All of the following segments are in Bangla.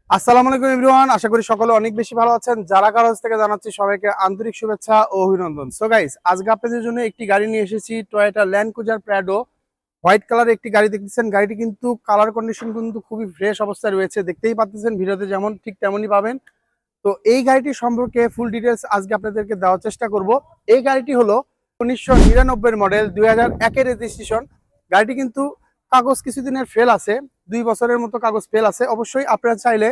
আসসালামু আলাইকুম এভরিওয়ান, আশা করি সকলে অনেক বেশি ভালো আছেন। যারা কারোজ থেকে জানাচ্ছি সবাইকে আন্তরিক শুভেচ্ছা ও অভিনন্দন। সো গাইস, আজকে আপনাদের জন্য একটি গাড়ি নিয়ে এসেছি, Toyota land cruiser Prado. White colour একটি গাড়ি দেখতেছেন। গাড়িটি কিন্তু কালার কন্ডিশন কিন্তু খুবই ফ্রেশ অবস্থায় রয়েছে, দেখতেই পাচ্ছেন ভিডিওতে যেমন ঠিক তেমনই পাবেন। তো এই গাড়িটি সম্পর্কে ফুল ডিটেলস আজকে আপনাদেরকে দেওয়ার চেষ্টা করব। এই গাড়িটি হলো 1999 মডেল, 2001-এর রেজিস্ট্রেশন। গাড়িটি কিন্তু কাগজ কিছুদিনের ফেল আছে, 2 বছরের মতো কাগজ ফেল আছে। অবশ্যই আপনারা চাইলে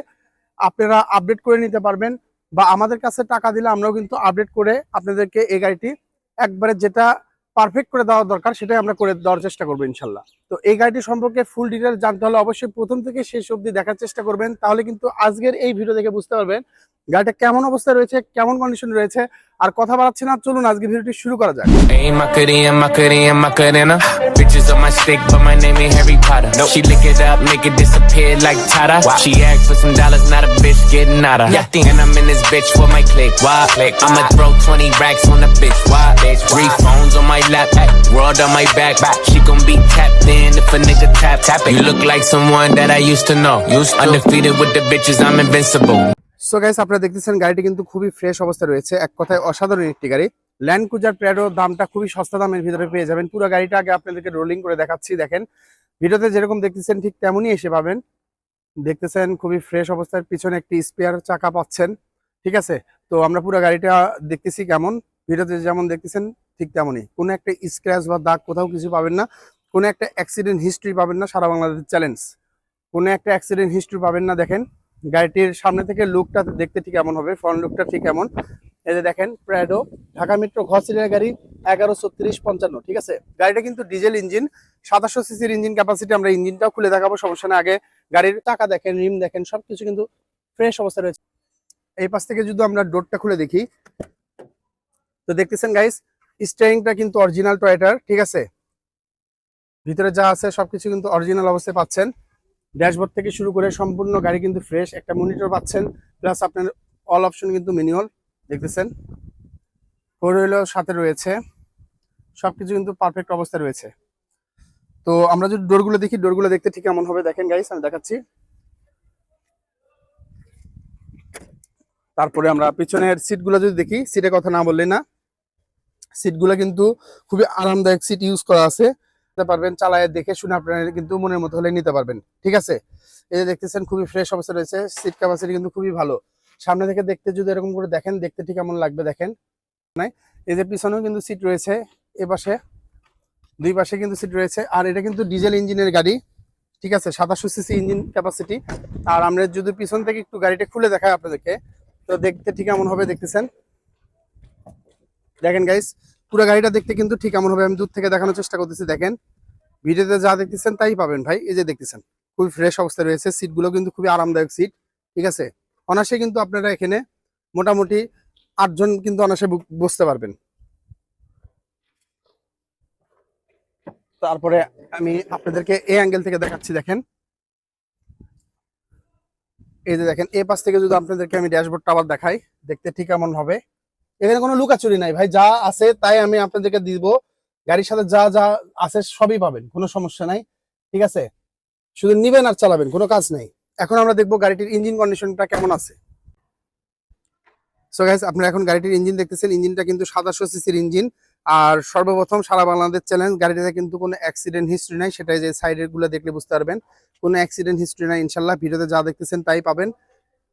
আপনারা আপডেট করে নিতে পারবেন, বা আমাদের কাছে টাকা দিলে আমরাও কিন্তু আপডেট করে আপনাদেরকে এই গাড়িটি একবারে যেটা পারফেক্ট করে দেওয়া দরকার সেটাই আমরা করে দেওয়ার চেষ্টা করবো ইনশাল্লাহ। তো এই গাড়িটি সম্পর্কে ফুল ডিটেলস জানতে হলে অবশ্যই প্রথম থেকে শেষ অবধি দেখার চেষ্টা করবেন, তাহলে কিন্তু আজকের এই ভিডিও দেখে বুঝতে পারবেন গাড়িটা কেমন অবস্থায় রয়েছে, কেমন কন্ডিশন রয়েছে। আর কথা বাড়াচ্ছি না, চলুন আজকে ভিডিওটি শুরু করা যাক। Bitches on my stick, but my name ain't Harry Potter. Nope. She lick it up, make it disappear like Tata. Wow. She asked for some dollars, not a bitch getting nada. Yeah. And I'm in this bitch for my click. Why? I'ma throw 20 racks on the bitch. Why? 3 phones on my lap, world on my back. She gon' be tapped in if a nigga tap it. You look like someone that I used to know. Undefeated with the bitches, I'm invincible. So guys, আপনারা দেখতেছেন গাড়িটি কিন্তু খুবই ফ্রেশ অবস্থায় রয়েছে। এক কথায় অসাধারণ একটি গাড়ি। ল্যান্ড ক্রুজার প্রাডো, দামটা খুবই সস্তা দামের ভিতরে পেয়ে যাবেন। পুরো গাড়িটা আগে আপনাদেরকে রোলিং করে দেখাচ্ছি। দেখেন ভিডিওতে যেরকম দেখতেছেন ঠিক তেমনই এসে পাবেন। দেখতেছেন খুবই ফ্রেশ অবস্থায়, পিছনে একটি স্পেয়ার চাকা পাচ্ছেন। ঠিক আছে, তো আমরা পুরো গাড়িটা দেখতেছি কেমন, ভিডিওতে যেমন দেখতেছেন ঠিক তেমনই। কোনো একটা স্ক্র্যাচ বা দাগ কোথাও কিছু পাবেন না, কোনো একটা অ্যাক্সিডেন্ট হিস্ট্রি পাবেন না। সারা বাংলাদেশ চ্যালেঞ্জ, কোনো একটা অ্যাক্সিডেন্ট হিস্ট্রি পাবেন না। দেখেন গাড়িটির সামনে থেকে লুকটা দেখতে ঠিক এমন হবে, ফ্রন্ট লুকটা ঠিক এমন। এই যে দেখেন প্রাডো, ঢাকা মেট্রো ঘ সিরিয়াল গাড়ি, 113655। ঠিক আছে, গাড়িটা কিন্তু ডিজেল ইঞ্জিন, 2700 সিসির ইঞ্জিন ক্যাপাসিটি। আমরা ইঞ্জিনটাও খুলে দেখাবো, সমস্যা না। আগে গাড়ির চাকা দেখেন, রিম দেখেন, সবকিছু কিন্তু ফ্রেশ অবস্থায় রয়েছে। এই পাশ থেকে যদি আমরা ডোরটা খুলে দেখি, তো দেখতেছেন গাইস স্টিয়ারিংটা কিন্তু অরিজিনাল টয়োটার। ঠিক আছে, ভিতরে যা আছে সবকিছু কিন্তু অরিজিনাল অবস্থায় পাচ্ছেন। ড্যাশবোর্ড থেকে শুরু করে সম্পূর্ণ গাড়ি কিন্তু ফ্রেশ। একটা মনিটর পাচ্ছেন, প্লাস আপনার অল অপশন কিন্তু ম্যানুয়াল দেখতেছেন। ফোর হুইলার সাথে রয়েছে, সবকিছু কিন্তু পারফেক্ট অবস্থায় রয়েছে। তো আমরা যদি ডোরগুলো দেখি, ডোরগুলো দেখতে ঠিক এমন হবে। দেখেন গাইস, আমি দেখাচ্ছি। তারপরে আমরা পিছনের সিটগুলো যদি দেখি, সিটের কথা না বললেই না। সিটগুলো কিন্তু খুবই আরামদায়ক সিট ইউজ করা আছে, পারবেন চালায় দেখে শুনে আপনারা কিন্তু মনের মতো হলে নিতে পারবেন। ঠিক আছে, এই যে দেখতেছেন খুবই ফ্রেশ অবস্থা রয়েছে। সিট ক্যাপাসিটি কিন্তু খুবই ভালো। সামনে থেকে দেখতে যদি এরকম করে দেখেন, দেখতে ঠিক কেমন লাগবে দেখেন। এই যে পিছনেও কিন্তু সিট রয়েছে, এ পাশে দুই পাশে কিন্তু সিট রয়েছে। আর এটা কিন্তু ডিজেল ইঞ্জিনের গাড়ি। ঠিক আছে, 2700 সিসি ইঞ্জিন ক্যাপাসিটি। আর আমরা যদি পিছন থেকে একটু গাড়িটা খুলে দেখাই আপনাদেরকে, তো দেখতে ঠিক এমন হবে। দেখতেছেন, দেখেন গাইস পুরো গাড়িটা দেখতে কিন্তু ঠিক এমন হবে। আমি দূর থেকে দেখানোর চেষ্টা করতেছি। দেখেন ভিডিওতে যা দেখতেছেন তাই পাবেন ভাই। এই যে দেখতেছেন খুবই ফ্রেশ অবস্থায় রয়েছে। সিটগুলো কিন্তু খুবই আরামদায়ক সিট। ঠিক আছে, অনায়াসে কিন্তু আপনারা এখানে মোটামুটি 8 জন কিন্তু অনায়াসে বসতে পারবেন। তারপরে আমি আপনাদেরকে এই অ্যাঙ্গেল থেকে দেখাচ্ছি। দেখেন এই যে দেখেন, এই পাশ থেকে যদি আপনাদেরকে আমি ড্যাশবোর্ডটা আবার দেখাই, দেখতে ঠিক এমন হবে। এখানে কোনো লুকাচুরি নাই ভাই, যা আছে তাই আমি আপনাদেরকে দিব। গাড়ির সাথে যা যা আছে সবই পাবেন, কোনো সমস্যা নাই। ঠিক আছে, শুধু নিবেন আর চালাবেন, কোনো কাজ নেই। এখন আমরা দেখবো গাড়িটির ইঞ্জিন কন্ডিশনটা কেমন আছে। সো গাইস, আপনারা এখন গাড়িটির ইঞ্জিন দেখতেছেন। ইঞ্জিনটা কিন্তু 2700 সিসির ইঞ্জিন। আর সর্বপ্রথম সারা বাংলাদেশ চ্যালেঞ্জ, গাড়িটাতে কিন্তু কোনো অ্যাক্সিডেন্ট হিস্ট্রি নাই। সেটাই যে সাইডের গুলো দেখলে বুঝতে পারবেন, কোনো অ্যাক্সিডেন্ট হিস্ট্রি নাই ইনশাল্লাহ। ভিডিওতে যা দেখতেছেন তাই পাবেন।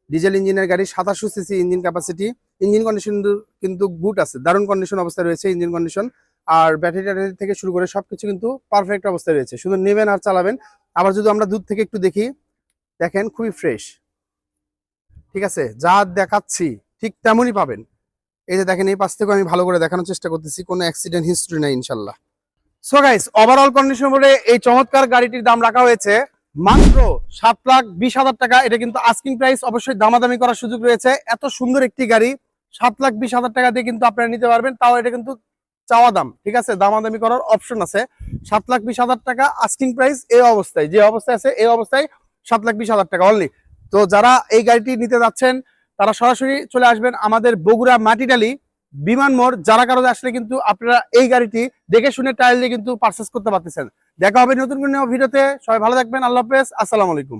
ডিজেল ইঞ্জিনের গাড়ি, 2700 CC engine capacity. Engine condition কিন্তু গুড আছে, দারুণ কন্ডিশন অবস্থায় রয়েছে ইঞ্জিন কন্ডিশন। আর ব্যাটারি ট্যাটারি থেকে শুরু করে সবকিছু কিন্তু পারফেক্ট অবস্থায় রয়েছে, শুধু নেবেন আর চালাবেন। আবার যদি আমরা দূর থেকে একটু দেখি, দেখেন খুবই ফ্রেশ। ঠিক আছে, যা দেখাচ্ছি ঠিক তেমনই পাবেন। এই যে দেখেন, এই পাশ থেকে আমি ভালো করে দেখানোর চেষ্টা করতেছি, কোনো অ্যাক্সিডেন্ট হিস্ট্রি নাই ইনশাল্লাহ। সো গাইস, ওভারঅল কন্ডিশন বলে এই চমৎকার গাড়িটির দাম রাখা হয়েছে মাত্র 7,20,000 টাকা। এটা কিন্তু আস্কিং প্রাইস, অবশ্যই দামাদামি করার সুযোগ রয়েছে। এত সুন্দর একটি গাড়ি 7,20,000 টাকা দিয়ে কিন্তু আপনারা নিতে পারবেন, তাও এটা কিন্তু চাওয়া দাম। ঠিক আছে, দামাদামি করার অপশন আছে। 7,20,000 টাকা আস্কিং প্রাইস, এই অবস্থায় যে অবস্থায় আছে এই অবস্থায় 7,20,000 টাকা অনলি। তো যারা এই গাড়িটি নিতে যাচ্ছেন তারা সরাসরি চলে আসবেন আমাদের বগুড়া মাটিডালি বিমান মোড়। যারা কারো আসলে কিন্তু আপনারা এই গাড়িটি দেখে শুনে ট্রায়াল দিয়ে কিন্তু পারচেস করতে পারতেছেন। দেখা হবে নতুন কোনো ভিডিওতে। সবাই ভালো থাকবেন, আল্লাহ হাফেজ, আসসালামু আলাইকুম।